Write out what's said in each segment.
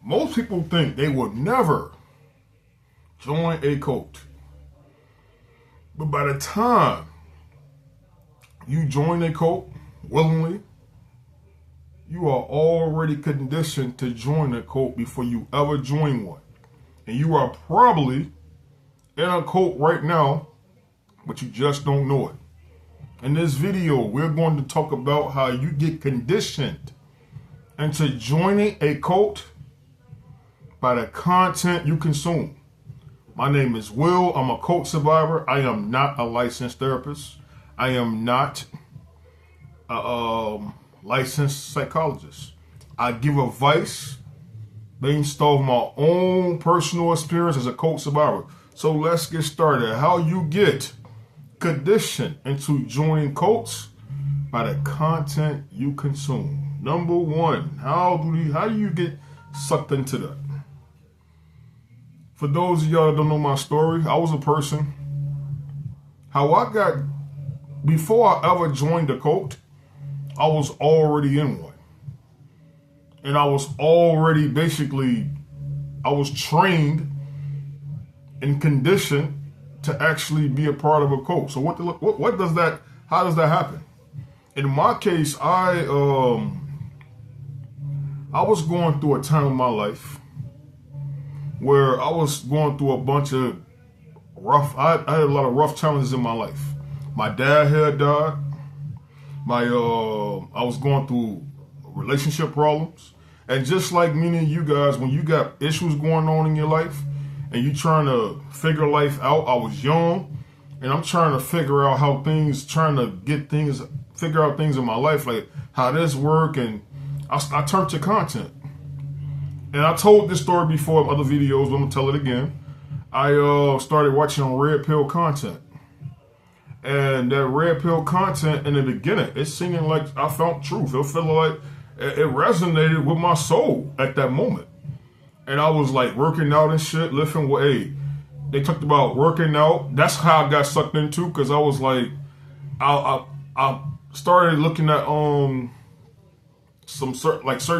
Most people think they would never join a cult. But by the time you join a cult willingly, you are already conditioned to join a cult before you ever join one. And you are probably in a cult right now, but you just don't know it. In this video, we're going to talk about how you get conditioned into joining a cult by the content you consume. My name is Will. I'm a cult survivor. I am not a licensed therapist. I am not a licensed psychologist. I give advice based off my own personal experience as a cult survivor. So let's get started. How you get conditioned into joining cults by the content you consume. Number one, how do you get sucked into that? For those of y'all that don't know my story, I was a person. Before I ever joined a cult, I was already in one. And I was already I was trained and conditioned to actually be a part of a cult. So how does that happen? In my case, I was going through a time in my life where I was going through a bunch of I had a lot of rough challenges in my life. My dad had died. I was going through relationship problems. And just like many of you guys, when you got issues going on in your life and you trying to figure life out, I was young and I'm trying to figure out figure out things in my life, like how this work. And I turned to content. And I told this story before in other videos, but I'm gonna tell it again. I started watching red pill content. And that red pill content in the beginning, it seemed like I found truth. It felt like it resonated with my soul at that moment. And I was like working out and shit, lifting weight. They talked about working out. That's how I got sucked into, because I was like, I started looking at certain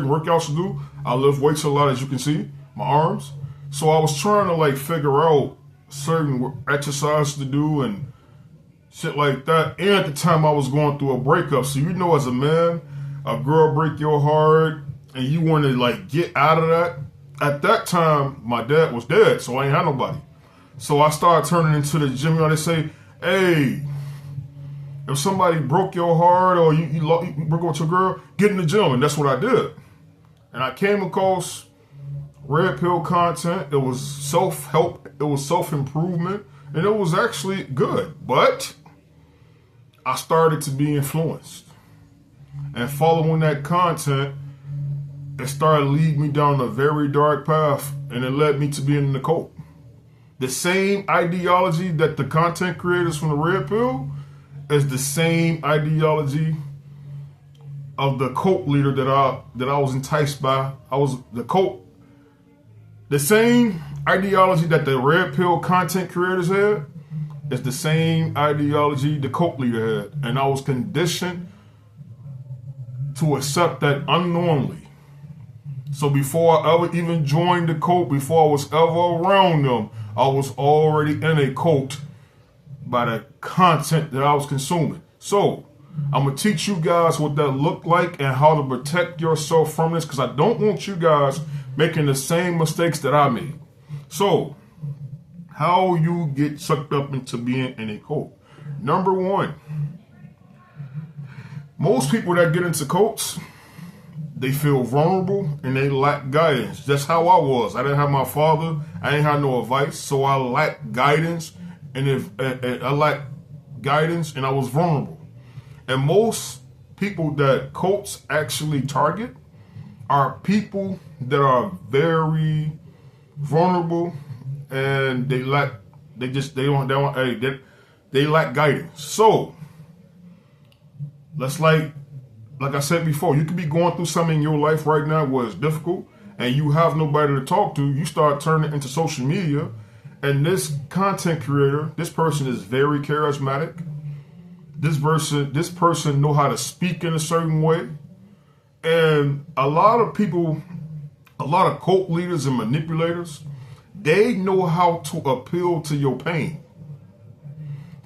workouts to do. I lift weights a lot, as you can see, my arms. So I was trying to figure out certain exercises to do and shit like that. And at the time I was going through a breakup. So as a man, a girl break your heart and you want to get out of that. At that time, my dad was dead, so I ain't had nobody. So I started turning into the gym. They say, hey, if somebody broke your heart or you broke up with your girl, get in the gym. And that's what I did. And I came across red pill content. It was self-help. It was self-improvement. And it was actually good. But I started to be influenced. And following that content, it started leading me down a very dark path. And it led me to being in the cult. The same ideology that the content creators from the red pill is the same ideology of the cult leader that I was enticed by. The same ideology that the red pill content creators had is the same ideology the cult leader had. And I was conditioned to accept that unknowingly. So before I ever even joined the cult, before I was ever around them, I was already in a cult by the content that I was consuming. So I'm going to teach you guys what that looked like and how to protect yourself from this, because I don't want you guys making the same mistakes that I made. So how you get sucked up into being in a cult. Number one, most people that get into cults, they feel vulnerable and they lack guidance. That's how I was. I didn't have my father. I didn't have no advice. So I lacked guidance. And I lacked guidance and I was vulnerable. And most people that cults actually target are people that are very vulnerable and they lack guidance. So let's like I said before, you could be going through something in your life right now where it's difficult and you have nobody to talk to. You start turning into social media. And this content creator, this person is very charismatic. This person know how to speak in a certain way. And a lot of people A lot of cult leaders and manipulators, they know how to appeal to your pain.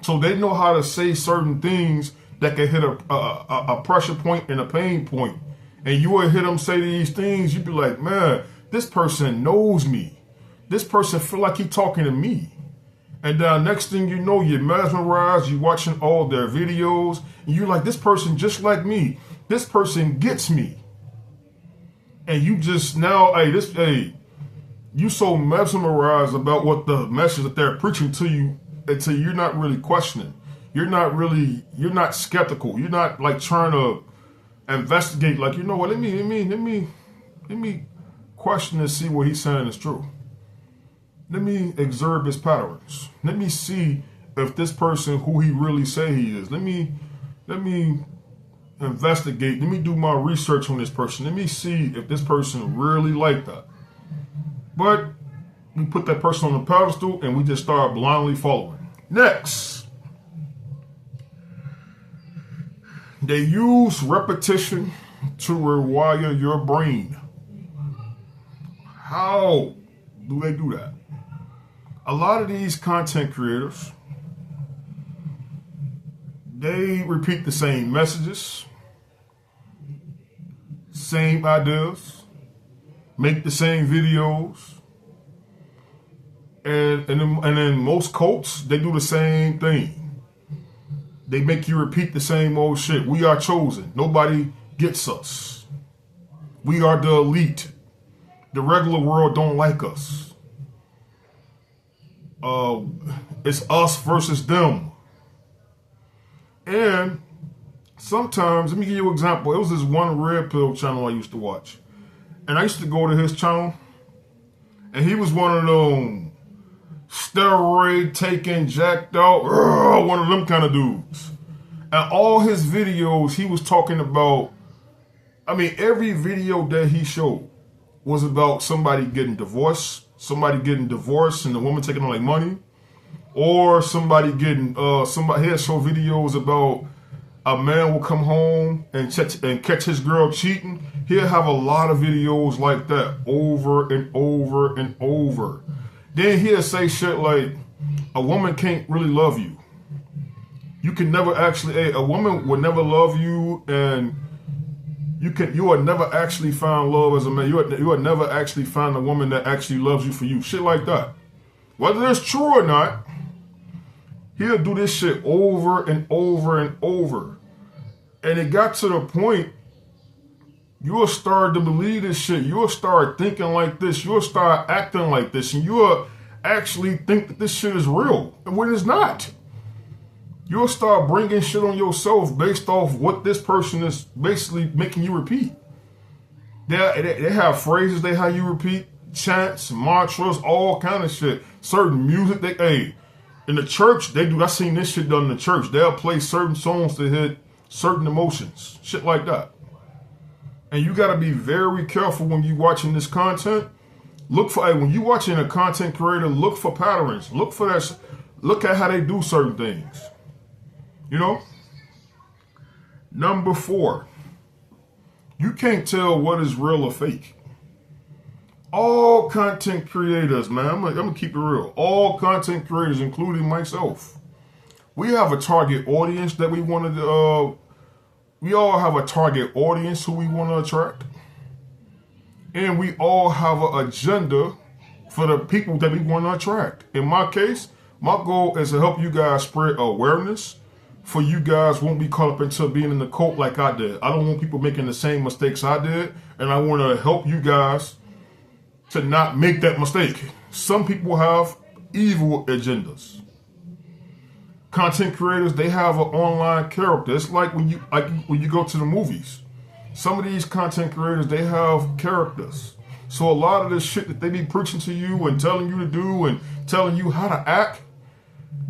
So they know how to say certain things that can hit a pressure point and a pain point. And you will hear them say these things, you be like, man, this person knows me. This person feel like he talking to me. And then next thing you know, you're mesmerized, you're watching all their videos, and you're like, this person just like me. This person gets me. And you just now, you so mesmerized about what the message that they're preaching to you until you're not really questioning. You're not skeptical. You're not like trying to investigate, like, you know what, let me question and see what he's saying is true. Let me observe his patterns. Let me see if this person who he really say he is. Let me investigate. Let me do my research on this person. Let me see if this person really like that. But we put that person on the pedestal and we just start blindly following. Next, they use repetition to rewire your brain. How do they do that? A lot of these content creators, they repeat the same messages, same ideas, make the same videos. And in most cults, they do the same thing. They make you repeat the same old shit. We are chosen. Nobody gets us. We are the elite. The regular world don't like us. It's us versus them. And sometimes, let me give you an example. It was this one red pill channel I used to watch. And I used to go to his channel. And he was one of them steroid taking, jacked out, one of them kind of dudes. And all his videos, he was talking about, every video that he showed was about somebody getting divorced and the woman taking all their money, or somebody getting, somebody had show videos about a man will come home and catch his girl cheating. He'll have a lot of videos like that over and over and over. Then he'll say shit like, a woman can't really love you. You can never actually, a woman will never love you, and you will never actually find love as a man. You will never actually find a woman that actually loves you for you. Shit like that. Whether it's true or not, he'll do this shit over and over and over. And it got to the point, you'll start to believe this shit. You'll start thinking like this. You'll start acting like this. And you'll actually think that this shit is real. And when it's not. You'll start bringing shit on yourself based off what this person is basically making you repeat. They have phrases they have you repeat, chants, mantras, all kind of shit. Certain music, in the church, they do. I seen this shit done in the church. They'll play certain songs to hit certain emotions. Shit like that. And you got to be very careful when you're watching this content. When you're watching a content creator, look for patterns. Look for that. Look at how they do certain things. You know? Number 4, you can't tell what is real or fake. All content creators, man, I'm gonna keep it real. All content creators, including myself, we have a target audience that we want to, we all have a target audience who we want to attract. And we all have an agenda for the people that we want to attract. In my case, my goal is to help you guys spread awareness, for you guys won't be caught up into being in the cult like I did. I don't want people making the same mistakes I did, and I want to help you guys to not make that mistake. Some people have evil agendas. Content creators, they have an online character. It's like when you go to the movies. Some of these content creators, they have characters. So a lot of this shit that they be preaching to you and telling you to do and telling you how to act,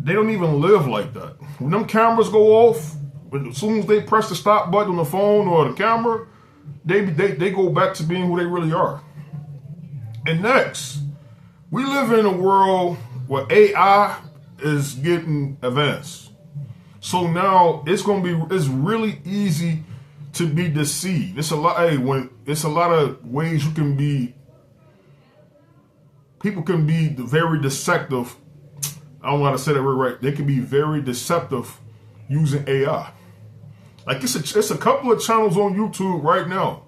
they don't even live like that. When them cameras go off, as soon as they press the stop button on the phone or the camera, they go back to being who they really are. And next, we live in a world where AI is getting advanced. So now it's really easy to be deceived. It's a lot of ways you can be people can be very deceptive. I don't know how to say that word right. They can be very deceptive using AI. Like it's a couple of channels on YouTube right now.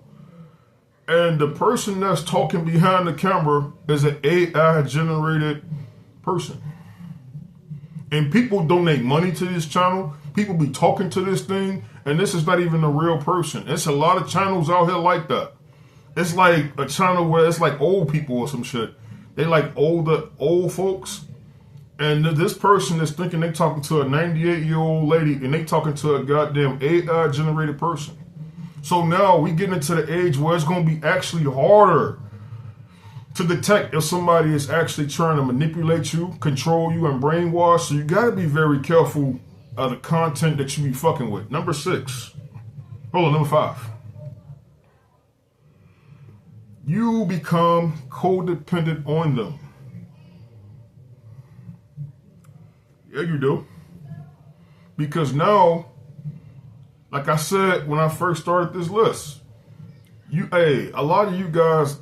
And the person that's talking behind the camera is an AI generated person. And people donate money to this channel. People be talking to this thing. And this is not even a real person. It's a lot of channels out here like that. It's like a channel where it's like old people or some shit. They like old folks. And this person is thinking they talking to a 98-year-old lady and they talking to a goddamn AI generated person. So now we getting into the age where it's going to be actually harder to detect if somebody is actually trying to manipulate you, control you, and brainwash. So you got to be very careful of the content that you be fucking with. Number 5. You become codependent on them. Yeah, you do. Because now, like I said when I first started this list, a lot of you guys,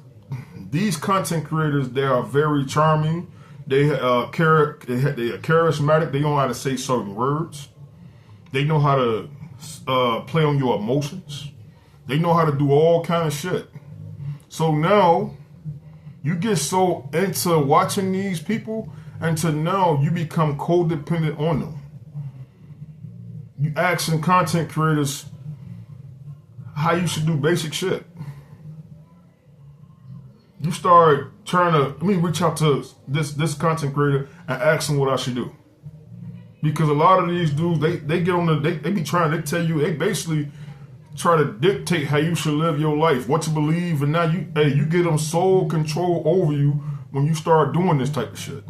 these content creators, they are very charming. They are charismatic. They know how to say certain words. They know how to play on your emotions. They know how to do all kind of shit. So now you get so into watching these people until now you become codependent on them. You asking content creators how you should do basic shit. You start trying to, reach out to this content creator and ask them what I should do. Because a lot of these dudes, they get on they be trying to tell you, they basically try to dictate how you should live your life, what to believe, and now you get them sole control over you when you start doing this type of shit.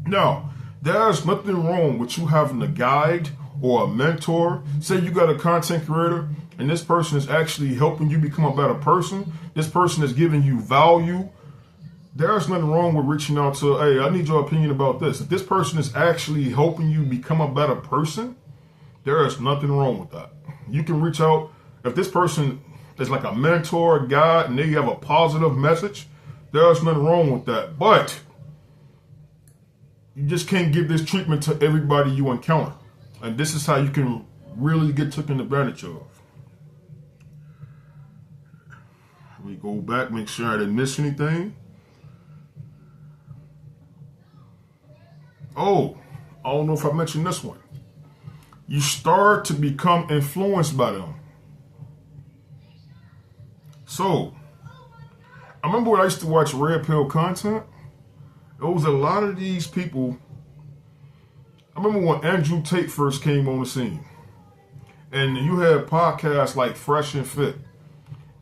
Now, there's nothing wrong with you having a guide or a mentor. Say you got a content creator and this person is actually helping you become a better person. This person is giving you value. There's nothing wrong with reaching out to, hey, I need your opinion about this. If this person is actually helping you become a better person, there is nothing wrong with that. You can reach out. If this person is like a mentor, a guide, and they have a positive message, there's nothing wrong with that. But you just can't give this treatment to everybody you encounter. And this is how you can really get taken advantage of. Let me go back, make sure I didn't miss anything. Oh, I don't know if I mentioned this one. You start to become influenced by them. So, I remember when I used to watch Red Pill content. It was a lot of these people. I remember when Andrew Tate first came on the scene. And you had podcasts like Fresh and Fit.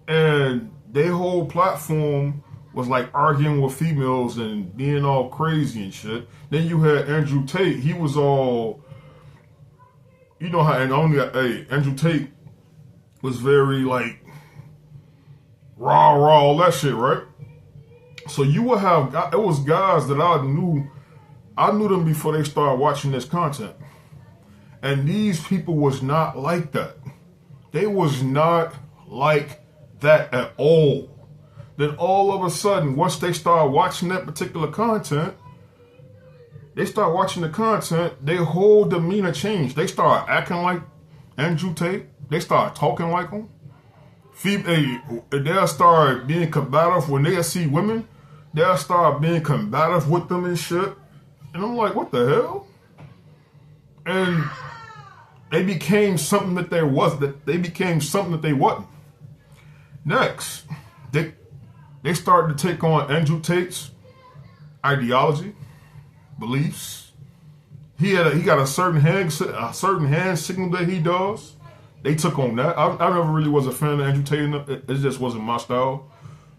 And their whole platform was like arguing with females and being all crazy and shit. Then you had Andrew Tate. He was all, you know how, and only, Andrew Tate was very like, rah, all that shit, right? So you would have, it was guys that I knew them before they started watching this content. And these people was not like that. They was not like that at all. Then all of a sudden, once they start watching that particular content, their whole demeanor changed. They start acting like Andrew Tate. They start talking like him. They'll start being combative when they see women. They'll start being combative with them and shit. And I'm like, what the hell? And they became something that they wasn't. Next, they started to take on Andrew Tate's ideology, beliefs. He got a certain hand signal that he does. They took on that. I never really was a fan of Andrew Tate. It just wasn't my style.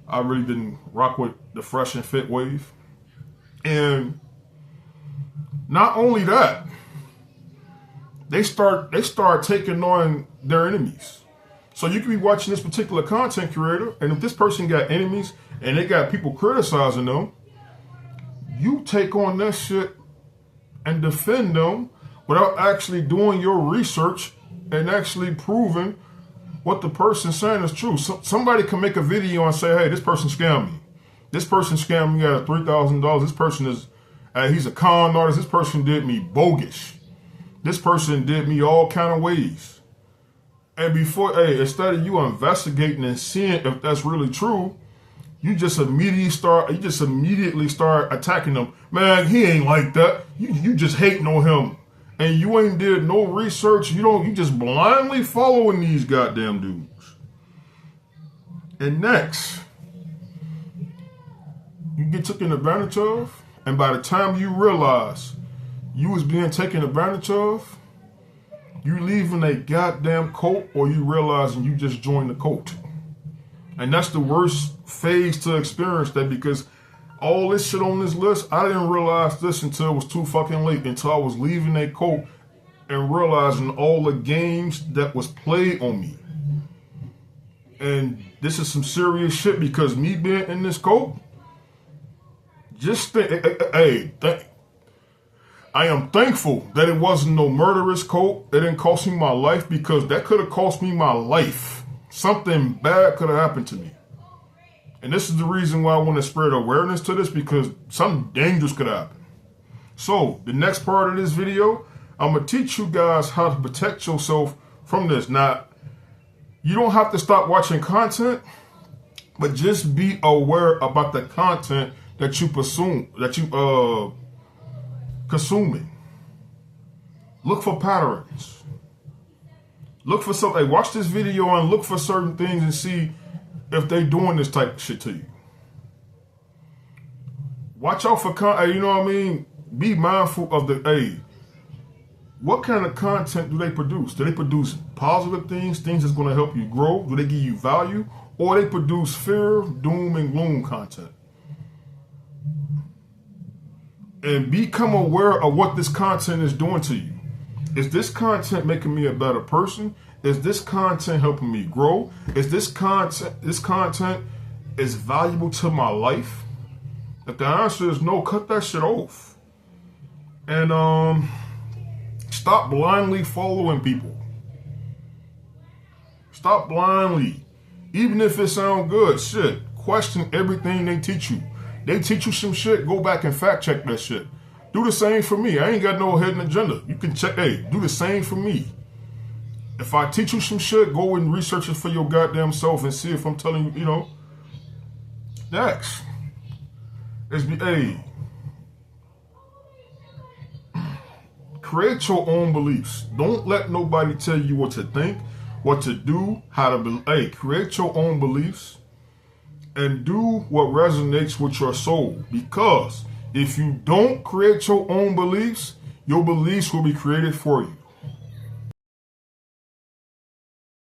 I really didn't rock with the Fresh and Fit wave. And not only that, they start taking on their enemies. So you can be watching this particular content creator, and if this person got enemies and they got people criticizing them, you take on that shit and defend them without actually doing your research and actually proving what the person's saying is true. Somebody can make a video and say, hey, this person scammed me. This person scammed me out of $3,000. This person is, he's a con artist. This person did me bogus. This person did me all kind of ways. And before, instead of you investigating and seeing if that's really true, you just immediately start attacking them. Man, he ain't like that. You just hating on him. And you ain't did no research. You just blindly following these goddamn dudes. And next, you get taken advantage of, and by the time you realize you was being taken advantage of, you leaving a goddamn cult, or you realizing you just joined the cult. And that's the worst phase to experience that, because all this shit on this list, I didn't realize this until it was too fucking late, until I was leaving a cult and realizing all the games that was played on me. And this is some serious shit, because me being in this cult, just think, I am thankful that it wasn't no murderous cult. It didn't cost me my life, because that could have cost me my life. Something bad could have happened to me. And this is the reason why I want to spread awareness to this, because something dangerous could happen. So the next part of this video, I'm going to teach you guys how to protect yourself from this. Now, you don't have to stop watching content, but just be aware about the content that you consuming. Look for patterns. Look for something. Watch this video and look for certain things and see if they doing this type of shit to you. Watch out for you know what I mean? Be mindful of what kind of content do they produce? Do they produce positive things that's going to help you grow? Do they give you value? Or they produce fear, doom, and gloom content? And become aware of what this content is doing to you. Is this content making me a better person? Is this content helping me grow? Is this content is valuable to my life? If the answer is no, cut that shit off. And stop blindly following people. Stop blindly. Even if it sounds good, shit. Question everything they teach you. They teach you some shit, go back and fact check that shit. Do the same for me. I ain't got no hidden agenda. You can check, do the same for me. If I teach you some shit, go and research it for your goddamn self and see if I'm telling you, Next. Create your own beliefs. Don't let nobody tell you what to think, what to do, how to create your own beliefs and do what resonates with your soul. Because if you don't create your own beliefs, your beliefs will be created for you.